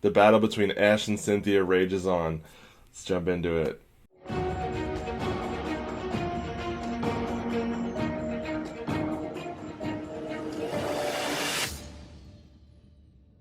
The battle between Ash and Cynthia rages on. Let's jump into it.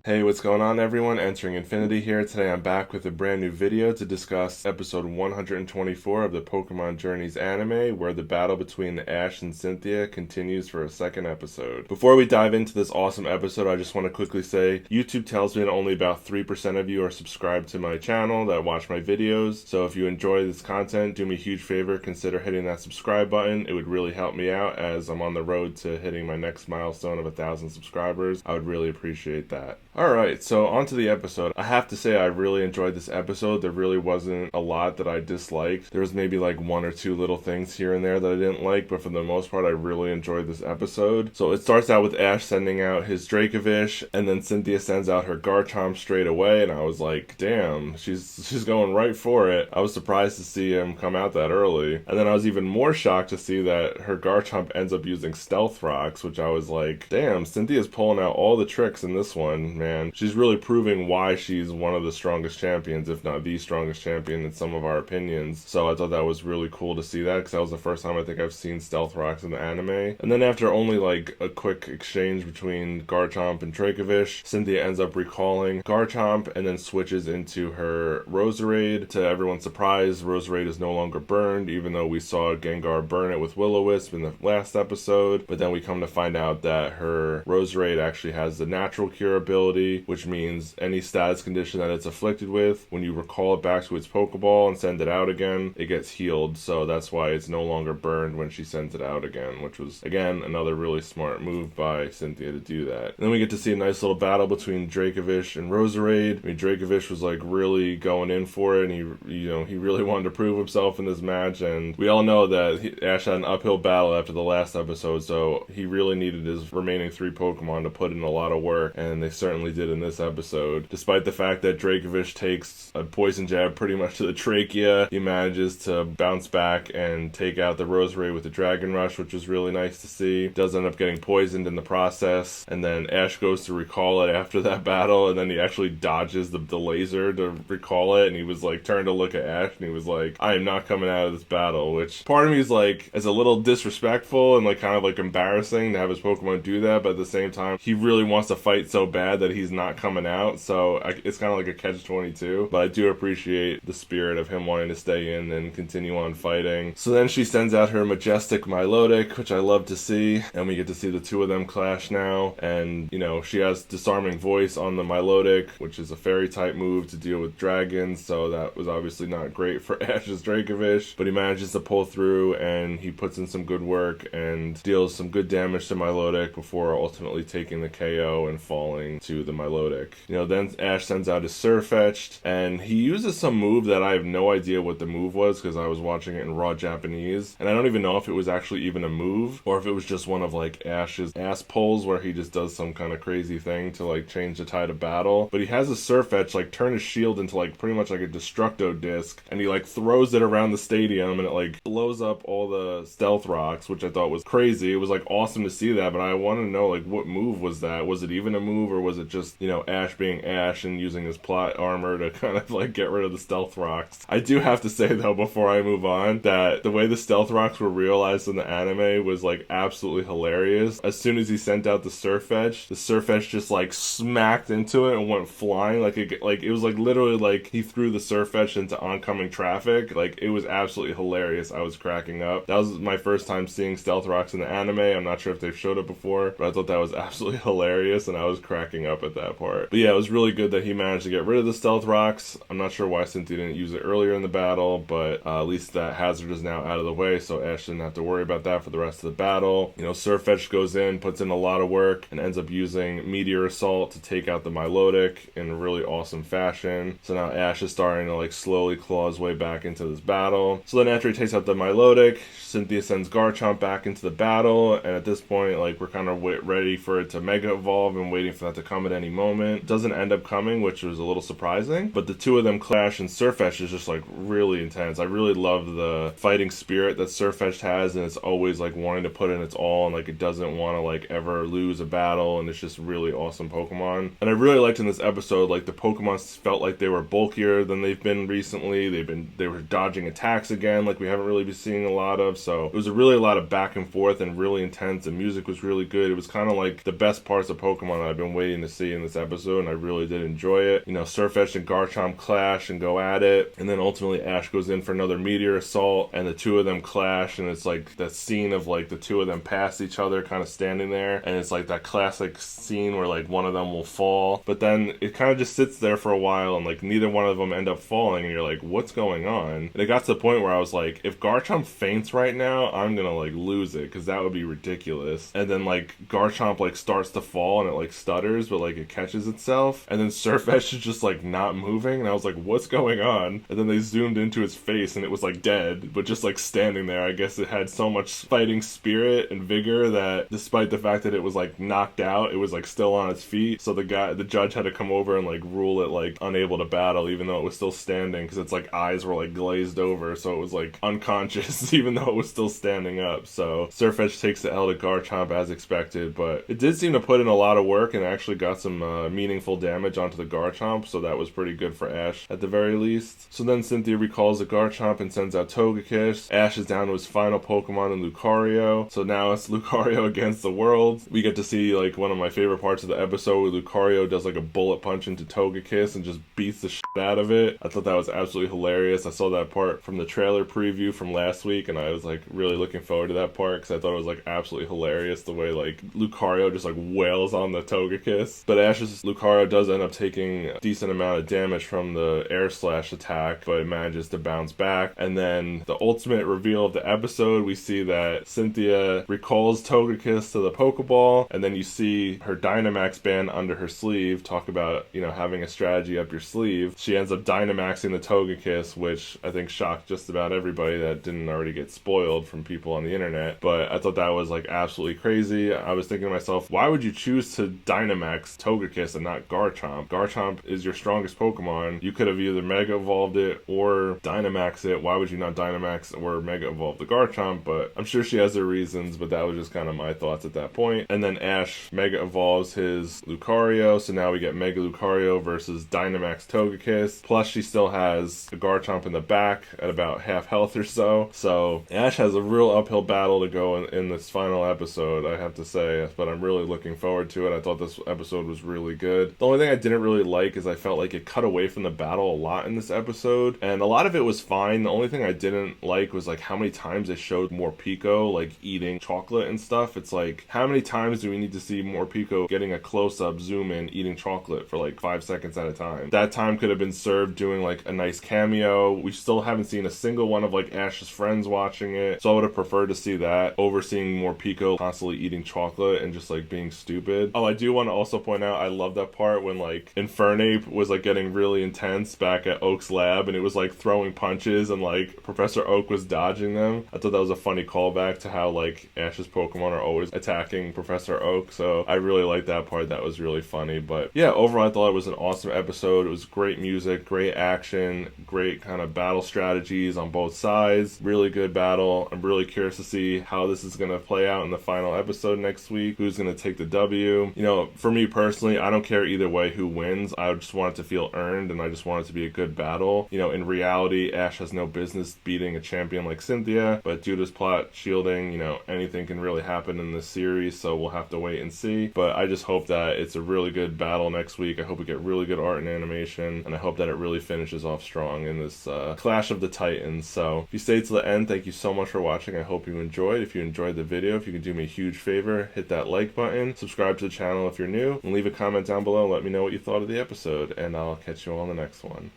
Hey, what's going on everyone? Entering Infinity here. Today I'm back with a brand new video to discuss episode 124 of the Pokemon Journeys anime, where the battle between Ash and Cynthia continues for a second episode. Before we dive into this awesome episode, I just want to quickly say, YouTube tells me that only about 3% of you are subscribed to my channel that watch my videos, so if you enjoy this content, do me a huge favor, consider hitting that subscribe button. It would really help me out as I'm on the road to hitting my next milestone of 1,000 subscribers. I would really appreciate that. Alright, so on to the episode. I have to say I really enjoyed this episode. There really wasn't a lot that I disliked. There was maybe like one or two little things here and there that I didn't like, but for the most part I really enjoyed this episode. So it starts out with Ash sending out his Dracovish, and then Cynthia sends out her Garchomp straight away, and I was like, damn, she's going right for it. I was surprised to see him come out that early. And then I was even more shocked to see that her Garchomp ends up using Stealth Rocks, which I was like, damn, Cynthia's pulling out all the tricks in this one, man. She's really proving why she's one of the strongest champions, if not the strongest champion in some of our opinions. So I thought that was really cool to see that, because that was the first time I think I've seen Stealth Rocks in the anime. And then after only like a quick exchange between Garchomp and Dracovish, Cynthia ends up recalling Garchomp and then switches into her Roserade. To everyone's surprise, Roserade is no longer burned, even though we saw Gengar burn it with Will-O-Wisp in the last episode. But then we come to find out that her Roserade actually has the natural cure ability, which means any status condition that it's afflicted with, when you recall it back to its Pokeball and send it out again, it gets healed. So that's why it's no longer burned when she sends it out again, which was, again, another really smart move by Cynthia to do that. And then we get to see a nice little battle between Dracovish and Roserade. I mean, Dracovish was like really going in for it, and he really wanted to prove himself in this match, and we all know that Ash had an uphill battle after the last episode, so he really needed his remaining 3 Pokemon to put in a lot of work, and they certainly did in this episode. Despite the fact that Dracovish takes a poison jab pretty much to the trachea, he manages to bounce back and take out the Roserade with the Dragon Rush, which was really nice to see. Does end up getting poisoned in the process, and then Ash goes to recall it after that battle, and then he actually dodges the laser to recall it, and he was like turned to look at Ash, and he was like, I am not coming out of this battle, which part of me is like, is a little disrespectful and like kind of like embarrassing to have his Pokemon do that, but at the same time, he really wants to fight so bad that he's not coming out, so it's kind of like a catch-22, but I do appreciate the spirit of him wanting to stay in and continue on fighting. So then she sends out her majestic Milotic, which I love to see, and we get to see the two of them clash now, and she has Disarming Voice on the Milotic, which is a fairy type move to deal with dragons, so that was obviously not great for Ash's Dracovish, but he manages to pull through, and he puts in some good work and deals some good damage to Milotic before ultimately taking the KO and falling to the Milotic. Then Ash sends out his Sirfetch'd, and he uses some move that I have no idea what the move was, because I was watching it in raw Japanese, and I don't even know if it was actually even a move, or if it was just one of like Ash's ass pulls where he just does some kind of crazy thing to like change the tide of battle. But he has a Sirfetch'd like turn his shield into like pretty much like a Destructo disc, and he like throws it around the stadium, and it like blows up all the Stealth Rocks, which I thought was crazy. It was like awesome to see that, but I want to know like what move was that? Was it even a move, or was it just Ash being Ash and using his plot armor to kind of like get rid of the Stealth Rocks? I do have to say though, before I move on, that the way the Stealth Rocks were realized in the anime was like absolutely hilarious. As soon as he sent out the Sirfetch'd just like smacked into it and went flying. It was like literally like he threw the Sirfetch'd into oncoming traffic. Like, it was absolutely hilarious. I was cracking up. That was my first time seeing Stealth Rocks in the anime. I'm not sure if they've showed it before, but I thought that was absolutely hilarious, and I was cracking up at that part. But yeah, it was really good that he managed to get rid of the Stealth Rocks. I'm not sure why Cynthia didn't use it earlier in the battle, but at least that hazard is now out of the way, so Ash didn't have to worry about that for the rest of the battle. Sirfetch'd goes in, puts in a lot of work, and ends up using Meteor Assault to take out the Milotic in a really awesome fashion. So now Ash is starting to like slowly claw his way back into this battle. So then after he takes out the Milotic, Cynthia sends Garchomp back into the battle, and at this point, like, we're kind of ready for it to Mega Evolve and waiting for that to come come at any moment. Doesn't end up coming, which was a little surprising, but the two of them clash, and Sirfetch'd is just like really intense. I really love the fighting spirit that Sirfetch'd has, and it's always like wanting to put in its all, and like it doesn't want to like ever lose a battle, and it's just really awesome Pokemon. And I really liked in this episode, like the Pokemon felt like they were bulkier than they've been recently. They were dodging attacks again, like we haven't really been seeing a lot of. So it was really a lot of back and forth and really intense. The music was really good. It was kind of like the best parts of Pokemon that I've been waiting to see in this episode, and I really did enjoy it. You know, Sirfetch'd and Garchomp clash and go at it, and then ultimately Ash goes in for another Meteor Assault, and the two of them clash, and it's like that scene of like the two of them pass each other kind of standing there, and it's like that classic scene where like one of them will fall, but then it kind of just sits there for a while, and like neither one of them end up falling, and you're like, what's going on? And it got to the point where I was like, if Garchomp faints right now, I'm gonna like lose it, because that would be ridiculous. And then like Garchomp like starts to fall, and it like stutters, but like it catches itself, and then Sirfetch'd is just like not moving, and I was like, what's going on? And then they zoomed into its face, and it was like dead, but just like standing there. I guess it had so much fighting spirit and vigor that despite the fact that it was like knocked out, it was like still on its feet. So the judge had to come over and like rule it like unable to battle, even though it was still standing, because its like eyes were like glazed over, so it was like unconscious even though it was still standing up. So Sirfetch'd takes the L to Garchomp as expected, but it did seem to put in a lot of work and actually got some meaningful damage onto the Garchomp, so that was pretty good for Ash at the very least. So then Cynthia recalls the Garchomp and sends out Togekiss. Ash is down to his final Pokemon in Lucario, so now it's Lucario against the world. We get to see like one of my favorite parts of the episode where Lucario does like a bullet punch into Togekiss and just beats the shit out of it. I thought that was absolutely hilarious. I saw that part from the trailer preview from last week, and I was like really looking forward to that part because I thought it was like absolutely hilarious the way like Lucario just like wails on the Togekiss. But Ash's Lucario does end up taking a decent amount of damage from the Air Slash attack, but it manages to bounce back. And then the ultimate reveal of the episode, we see that Cynthia recalls Togekiss to the Pokeball, and then you see her Dynamax band under her sleeve. Talk about, you know, having a strategy up your sleeve. She ends up Dynamaxing the Togekiss, which I think shocked just about everybody that didn't already get spoiled from people on the internet. But I thought that was like absolutely crazy. I was thinking to myself, why would you choose to Dynamax Togekiss and not Garchomp? Garchomp is your strongest Pokemon. You could have either Mega Evolved it or Dynamax it. Why would you not Dynamax or Mega Evolve the Garchomp? But I'm sure she has her reasons, but that was just kind of my thoughts at that point. And then Ash Mega Evolves his Lucario, so now we get Mega Lucario versus Dynamax Togekiss. Plus she still has a Garchomp in the back at about half health or so. So Ash has a real uphill battle to go in this final episode, I have to say, but I'm really looking forward to it. I thought this episode was really good. The only thing I didn't really like is I felt like it cut away from the battle a lot in this episode, and a lot of it was fine. The only thing I didn't like was like how many times they showed Morpeko like eating chocolate and stuff. It's like, how many times do we need to see Morpeko getting a close-up zoom in eating chocolate for like 5 seconds at a time? That time could have been served doing like a nice cameo. We still haven't seen a single one of like Ash's friends watching it, so I would have preferred to see that over seeing Morpeko constantly eating chocolate and just like being stupid. Oh, I do want to also point out, I love that part when like Infernape was like getting really intense back at Oak's lab, and it was like throwing punches and like Professor Oak was dodging them. I thought that was a funny callback to how like Ash's Pokemon are always attacking Professor Oak, so I really liked that part. That was really funny. But yeah, overall I thought it was an awesome episode. It was great music, great action, great kind of battle strategies on both sides. Really good battle. I'm really curious to see how this is going to play out in the final episode next week. Who's going to take the W? You know, for me personally, I don't care either way who wins. I just want it to feel earned, and I just want it to be a good battle. You know, in reality, Ash has no business beating a champion like Cynthia, but due to his plot shielding, you know, anything can really happen in this series, so we'll have to wait and see. But I just hope that it's a really good battle next week. I hope we get really good art and animation, and I hope that it really finishes off strong in this Clash of the Titans. So if you stayed to the end, thank you so much for watching. I hope you enjoyed. If you enjoyed the video, if you could do me a huge favor, hit that like button, subscribe to the channel if you're new, and leave a comment down below and let me know what you thought of the episode, and I'll catch you on the next one.